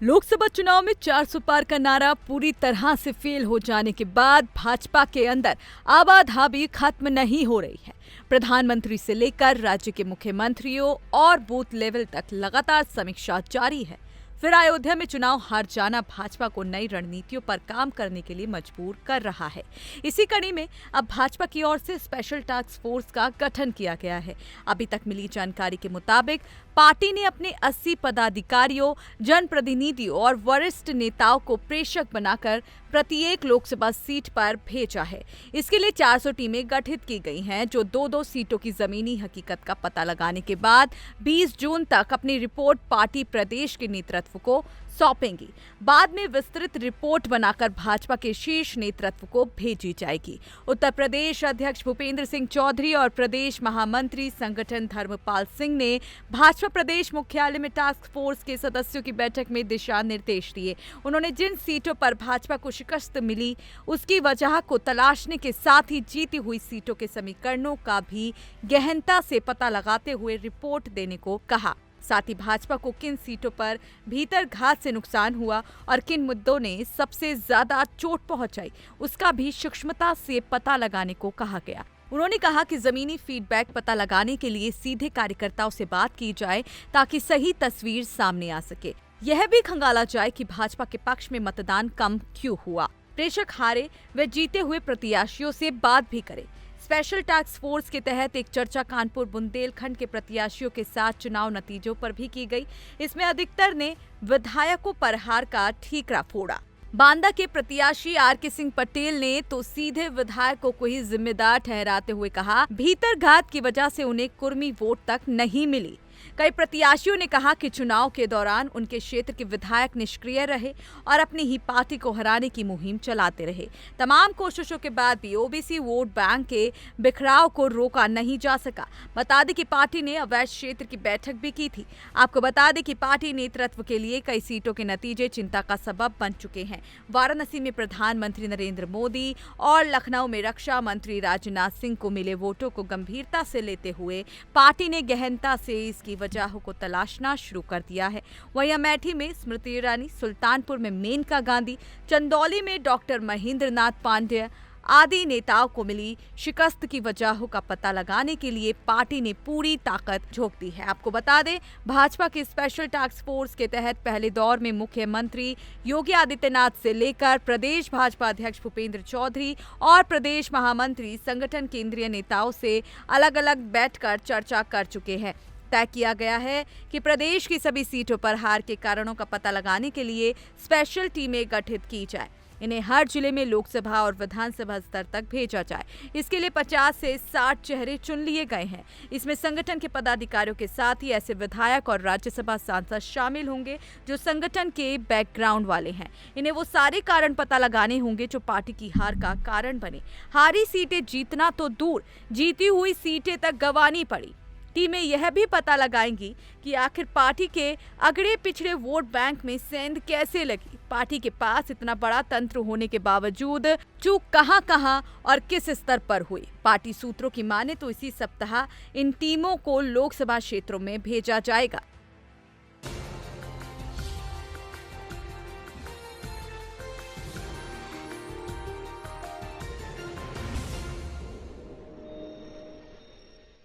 लोकसभा चुनाव में 400 पार का नारा पूरी तरह से फेल हो जाने के बाद भाजपा के अंदर आवाधाबी खत्म नहीं हो रही है। प्रधानमंत्री से लेकर राज्य के मुख्यमंत्रियों और बूथ लेवल तक लगातार समीक्षा जारी है। फिर अयोध्या में चुनाव हार जाना भाजपा को नई रणनीतियों पर काम करने के लिए मजबूर कर रहा है। इसी कड़ी में अब भाजपा की ओर से स्पेशल टास्क फोर्स का गठन किया गया है। अभी तक मिली जानकारी के मुताबिक पार्टी ने अपने 80 पदाधिकारियों, जनप्रतिनिधियों और वरिष्ठ नेताओं को प्रेषक बनाकर प्रत्येक लोकसभा सीट पर भेजा है। इसके लिए 400 टीमें गठित की गई हैं, जो 2-2 सीटों की जमीनी हकीकत का पता लगाने के बाद 20 जून तक अपनी रिपोर्ट पार्टी प्रदेश के नेतृत्व को सौंपेंगी। बाद में विस्तृत रिपोर्ट बनाकर भाजपा के शीर्ष नेतृत्व को भेजी जाएगी। उत्तर प्रदेश अध्यक्ष भूपेंद्र सिंह चौधरी और प्रदेश महामंत्री संगठन धर्मपाल सिंह ने भाजपा प्रदेश मुख्यालय में टास्क फोर्स के सदस्यों की बैठक में दिशा निर्देश दिए। उन्होंने जिन सीटों पर भाजपा को शिकस्त मिली उसकी वजह को तलाशने के साथ ही जीती हुई सीटों के समीकरणों का भी गहनता से पता लगाते हुए रिपोर्ट देने को कहा। साथ ही भाजपा को किन सीटों पर भीतर घात से नुकसान हुआ और किन मुद्दों ने सबसे ज्यादा चोट पहुंचाई उसका भी सूक्ष्मता से पता लगाने को कहा गया। उन्होंने कहा कि जमीनी फीडबैक पता लगाने के लिए सीधे कार्यकर्ताओं से बात की जाए ताकि सही तस्वीर सामने आ सके। यह भी खंगाला जाए कि भाजपा के पक्ष में मतदान कम क्यों हुआ। प्रेषक हारे व जीते हुए प्रत्याशियों से बात भी करे। स्पेशल टास्क फोर्स के तहत एक चर्चा कानपुर बुंदेलखंड के प्रत्याशियों के साथ चुनाव नतीजों पर भी की गई। इसमें अधिकतर ने विधायकों पर हार का ठीकरा फोड़ा। बांदा के प्रत्याशी आर.के. सिंह पटेल ने तो सीधे विधायकों को ही जिम्मेदार ठहराते हुए कहा, भीतर घात की वजह से उन्हें कुर्मी वोट तक नहीं मिली। कई प्रत्याशियों ने कहा कि चुनाव के दौरान उनके क्षेत्र के विधायक निष्क्रिय रहे और अपनी ही पार्टी को हराने की मुहिम चलाते रहे। तमाम कोशिशों के बाद भी ओबीसी वोट बैंक के बिखराव को रोका नहीं जा सका। बता दें कि पार्टी ने अवैध क्षेत्र की बैठक भी की थी। आपको बता दें कि पार्टी नेतृत्व के लिए कई सीटों के नतीजे चिंता का सबब बन चुके हैं। वाराणसी में प्रधानमंत्री नरेंद्र मोदी और लखनऊ में रक्षा मंत्री राजनाथ सिंह को मिले वोटों को गंभीरता से लेते हुए पार्टी ने गहनता से इसकी वजहों को तलाशना शुरू कर दिया है। वहीं अमेठी में स्मृति ईरानी, सुल्तानपुर में मेनका गांधी, चंदौली में डॉक्टर महेंद्र नाथ पांडेय आदि नेताओं को मिली शिकस्त की वजहों का पता लगाने के लिए पार्टी ने पूरी ताकत झोंक दी है। आपको बता दें, भाजपा के स्पेशल टास्क फोर्स के तहत पहले दौर में मुख्यमंत्री योगी आदित्यनाथ से लेकर प्रदेश भाजपा अध्यक्ष भूपेंद्र चौधरी और प्रदेश महामंत्री संगठन केंद्रीय नेताओं से अलग अलग बैठकर चर्चा कर चुके हैं। तय किया गया है कि प्रदेश की सभी सीटों पर हार के कारणों का पता लगाने के लिए स्पेशल टीमें गठित की जाए। इन्हें हर जिले में लोकसभा और विधानसभा स्तर तक भेजा जाए। इसके लिए 50 से 60 चेहरे चुन लिए गए हैं। इसमें संगठन के पदाधिकारियों के साथ ही ऐसे विधायक और राज्यसभा सांसद शामिल होंगे जो संगठन के बैकग्राउंड वाले हैं। इन्हें वो सारे कारण पता लगाने होंगे जो पार्टी की हार का कारण बने। हारी सीटें जीतना तो दूर, जीती हुई सीटें तक गंवानी पड़ी। टीमें यह भी पता लगाएंगी कि आखिर पार्टी के अगड़े पिछड़े वोट बैंक में सेंध कैसे लगी। पार्टी के पास इतना बड़ा तंत्र होने के बावजूद चूक कहां और किस स्तर पर हुई। पार्टी सूत्रों की माने तो इसी सप्ताह इन टीमों को लोकसभा क्षेत्रों में भेजा जाएगा।